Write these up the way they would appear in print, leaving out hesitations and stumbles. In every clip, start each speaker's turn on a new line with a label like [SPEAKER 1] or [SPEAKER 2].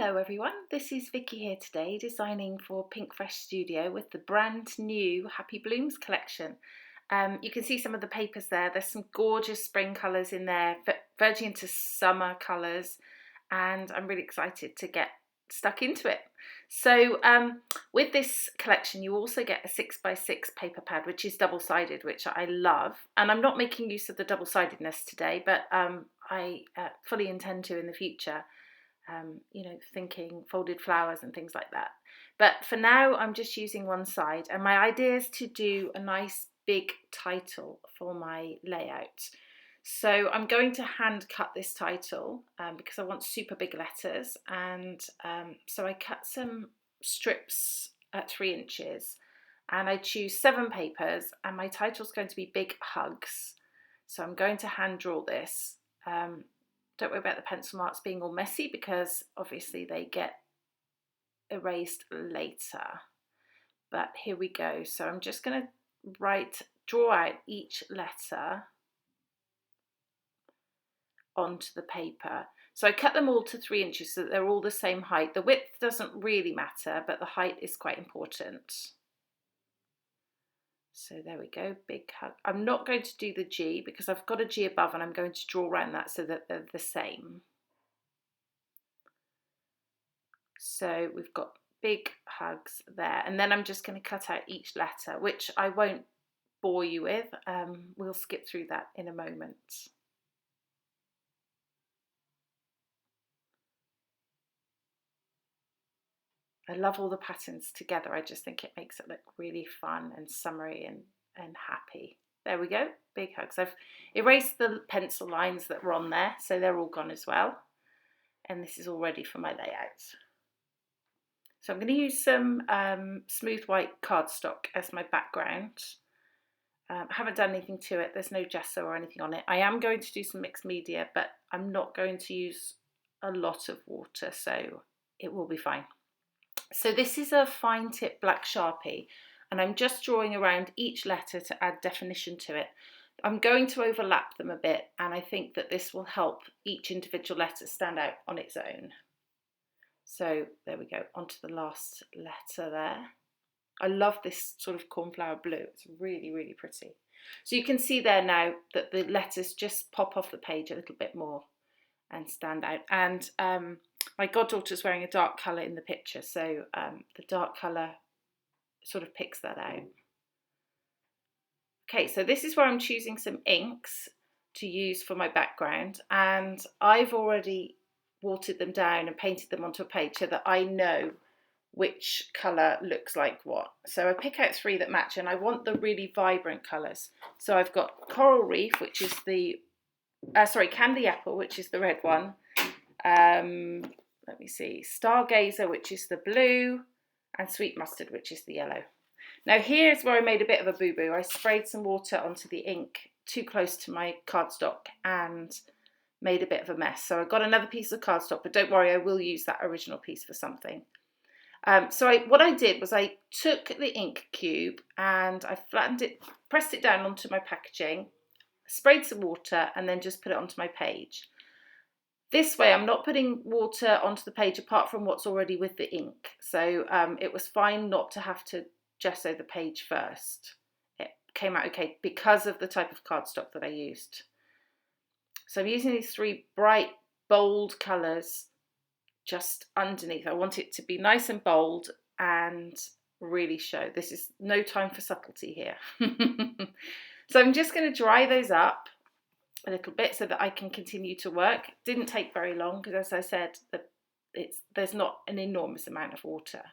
[SPEAKER 1] Hello everyone, this is Vicki here today designing for Pinkfresh Studio with the brand new Happy Blooms collection. You can see some of the papers there. There's some gorgeous spring colours in there, verging into summer colours, and I'm really excited to get stuck into it. So with this collection you also get a 6x6 paper pad, which is double-sided, which I love, and I'm not making use of the double-sidedness today, but I fully intend to in the future. Thinking folded flowers and things like that. But for now, I'm just using one side, and my idea is to do a nice big title for my layout. So I'm going to hand cut this title because I want super big letters, and so I cut some strips at 3 inches, and I choose 7 papers, and my title's going to be Big Hugs. So I'm going to hand draw this. Don't worry about the pencil marks being all messy because obviously they get erased later. But here we go. So I'm just going to draw out each letter onto the paper. So I cut them all to 3 inches so that they're all the same height. The width doesn't really matter, but the height is quite important. So there we go, Big Hug. I'm not going to do the G because I've got a G above and I'm going to draw around that so that they're the same. So we've got Big Hugs there, and then I'm just going to cut out each letter, which I won't bore you with. We'll skip through that in a moment. I love all the patterns together. I just think it makes it look really fun and summery and happy. There we go, Big Hugs. I've erased the pencil lines that were on there, so they're all gone as well. And this is all ready for my layout. So I'm going to use some smooth white cardstock as my background. I haven't done anything to it. There's no gesso or anything on it. I am going to do some mixed media, but I'm not going to use a lot of water, so it will be fine. So this is a fine tip black Sharpie, and I'm just drawing around each letter to add definition to it. I'm going to overlap them a bit, and I think that this will help each individual letter stand out on its own. So there we go, onto the last letter there. I love this sort of cornflower blue. It's really, really pretty. So you can see there now that the letters just pop off the page a little bit more and stand out. And my goddaughter's wearing a dark colour in the picture, so the dark colour sort of picks that out. Okay, so this is where I'm choosing some inks to use for my background, and I've already watered them down and painted them onto a page so that I know which colour looks like what. So I pick out 3 that match, and I want the really vibrant colours. So I've got Coral Reef, which is the Candy Apple, which is the red one. Let me see, Stargazer, which is the blue, and Sweet Mustard, which is the yellow. Now here's where I made a bit of a boo-boo. I sprayed some water onto the ink too close to my cardstock and made a bit of a mess. So I got another piece of cardstock, but don't worry, I will use that original piece for something. What I did was I took the ink cube and I flattened it, pressed it down onto my packaging, sprayed some water, and then just put it onto my page. This way I'm not putting water onto the page apart from what's already with the ink. So it was fine not to have to gesso the page first. It came out okay because of the type of cardstock that I used. So I'm using these 3 bright, bold colours just underneath. I want it to be nice and bold and really show. This is no time for subtlety here. So I'm just going to dry those up a little bit so that I can continue to work. It didn't take very long because, as I said, there's not an enormous amount of water.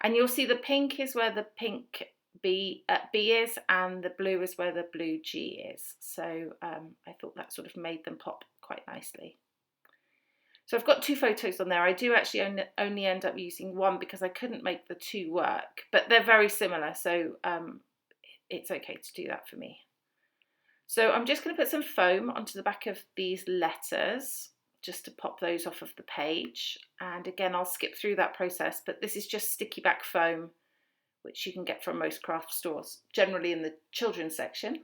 [SPEAKER 1] And you'll see the pink is where the pink B is, and the blue is where the blue G is. So I thought that sort of made them pop quite nicely. So I've got 2 photos on there. I do actually only end up using 1 because I couldn't make the 2 work, but they're very similar, so it's okay to do that for me. So I'm just going to put some foam onto the back of these letters just to pop those off of the page. And again, I'll skip through that process, but this is just sticky back foam, which you can get from most craft stores, generally in the children's section.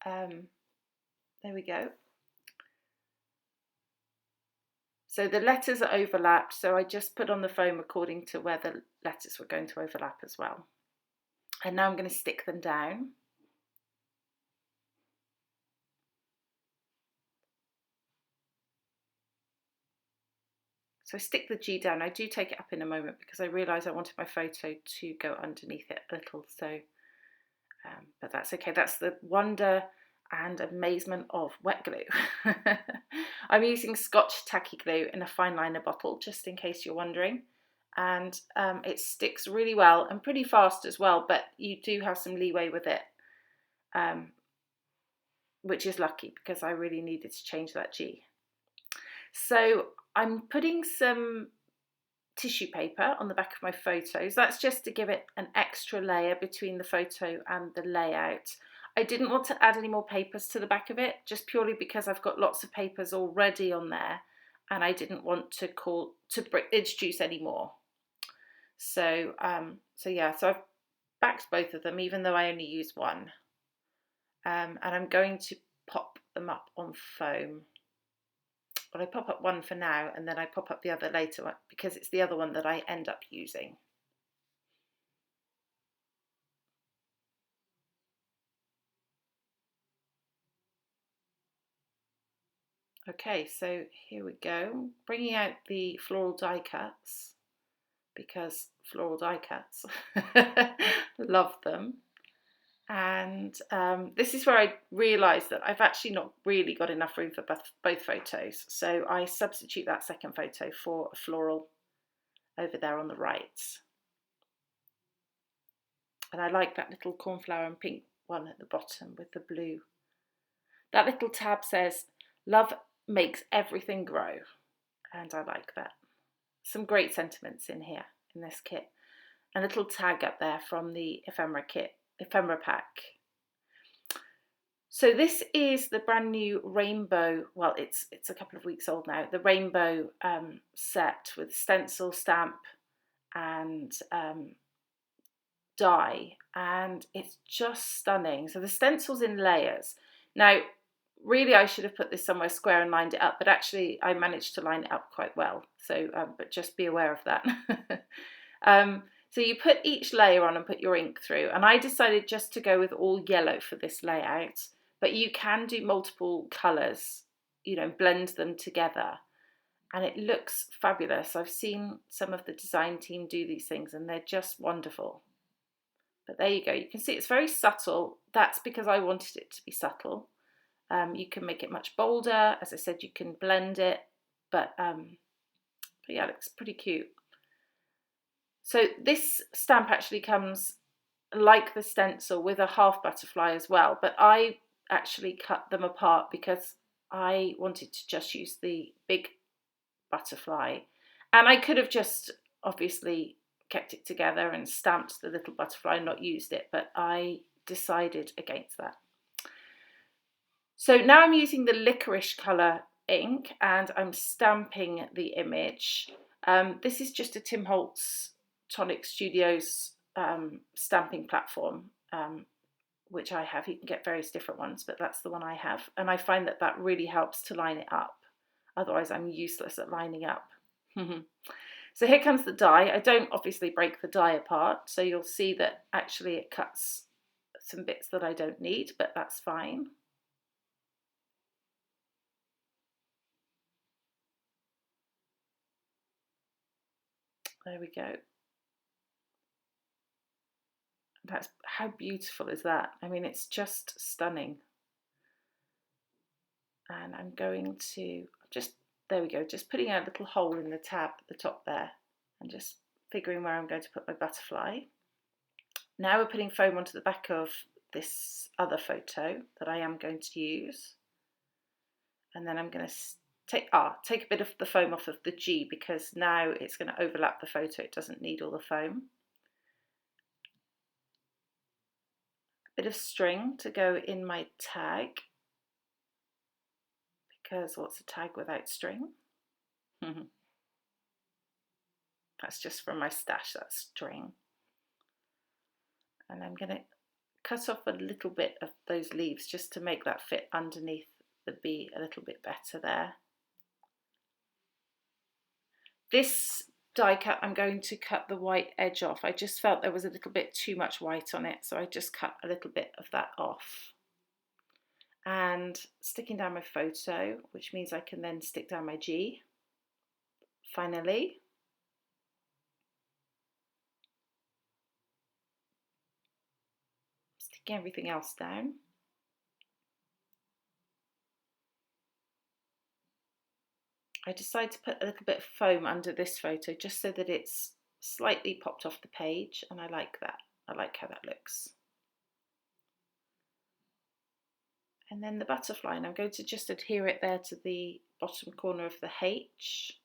[SPEAKER 1] There we go. So the letters are overlapped, so I just put on the foam according to where the letters were going to overlap as well. And now I'm going to stick them down. So I stick the G down. I do take it up in a moment because I realise I wanted my photo to go underneath it a little. So, but that's okay. That's the wonder and amazement of wet glue. I'm using Scotch tacky glue in a fine liner bottle, just in case you're wondering. And it sticks really well and pretty fast as well, but you do have some leeway with it, which is lucky because I really needed to change that G. So I'm putting some tissue paper on the back of my photos. That's just to give it an extra layer between the photo and the layout. I didn't want to add any more papers to the back of it, just purely because I've got lots of papers already on there and I didn't want to introduce any more. So yeah, so I've backed both of them, even though I only use one. And I'm going to pop them up on foam. But I pop up one for now and then I pop up the other later because it's the other one that I end up using. Okay, so here we go. Bringing out the floral die cuts because floral die cuts, love them. And this is where I realised that I've actually not really got enough room for both photos. So I substitute that second photo for a floral over there on the right. And I like that little cornflower and pink one at the bottom with the blue. That little tab says, "Love makes everything grow." And I like that. Some great sentiments in here, in this kit. A little tag up there from the ephemera pack. So this is the brand new rainbow, well, it's a couple of weeks old now, the rainbow set with stencil, stamp and die, and it's just stunning. So the stencil's in layers. Now, really I should have put this somewhere square and lined it up, but actually I managed to line it up quite well. So, but just be aware of that. So you put each layer on and put your ink through, and I decided just to go with all yellow for this layout, but you can do multiple colours, you know, blend them together, and it looks fabulous. I've seen some of the design team do these things and they're just wonderful. But there you go, you can see it's very subtle. That's because I wanted it to be subtle. You can make it much bolder. As I said, you can blend it, but yeah, it looks pretty cute. So this stamp actually comes like the stencil with a half butterfly as well, but I actually cut them apart because I wanted to just use the big butterfly, and I could have just obviously kept it together and stamped the little butterfly and not used it, but I decided against that. So now I'm using the licorice colour ink and I'm stamping the image. This is just a Tim Holtz Tonic Studios stamping platform, which I have. You can get various different ones, but that's the one I have. And I find that that really helps to line it up. Otherwise, I'm useless at lining up. So here comes the die. I don't obviously break the die apart, so you'll see that actually it cuts some bits that I don't need, but that's fine. There we go. That's, how beautiful is that? I mean, it's just stunning. And I'm going to just, there we go, just putting a little hole in the tab at the top there and just figuring where I'm going to put my butterfly. Now we're putting foam onto the back of this other photo that I am going to use. And then I'm going to take a bit of the foam off of the G because now it's going to overlap the photo. It doesn't need all the foam. A bit of string to go in my tag, because what's a tag without string? That's just from my stash, that string. And I'm going to cut off a little bit of those leaves just to make that fit underneath the bee a little bit better there. This die cut, I'm going to cut the white edge off. I just felt there was a little bit too much white on it, so I just cut a little bit of that off. And sticking down my photo, which means I can then stick down my G. Finally. Sticking everything else down. I decided to put a little bit of foam under this photo just so that it's slightly popped off the page, and I like that. I like how that looks. And then the butterfly, and I'm going to just adhere it there to the bottom corner of the H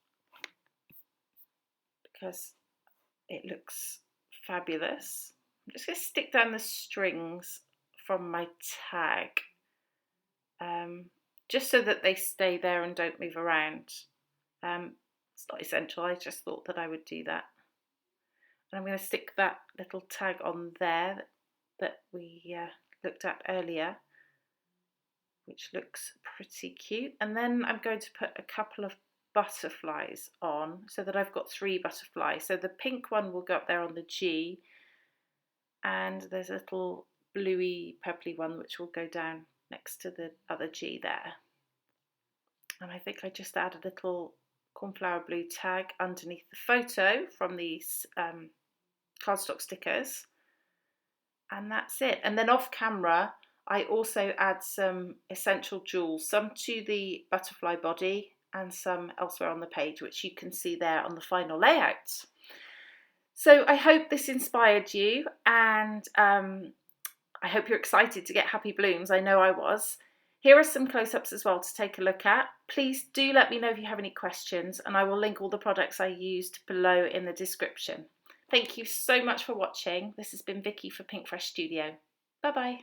[SPEAKER 1] because it looks fabulous. I'm just going to stick down the strings from my tag just so that they stay there and don't move around. It's not essential, I just thought that I would do that. And I'm going to stick that little tag on there that we looked at earlier, which looks pretty cute. And then I'm going to put a couple of butterflies on so that I've got 3 butterflies. So the pink one will go up there on the G, and there's a little bluey purpley one which will go down next to the other G there. And I think I just add a little cornflower blue tag underneath the photo from these cardstock stickers, and that's it. And then off camera I also add some essential jewels, some to the butterfly body and some elsewhere on the page, which you can see there on the final layout. So I hope this inspired you, and I hope you're excited to get happy blooms. I know I was. Here are some close-ups as well to take a look at. Please do let me know if you have any questions, and I will link all the products I used below in the description. Thank you so much for watching. This has been Vicki for Pinkfresh Studio. Bye-bye.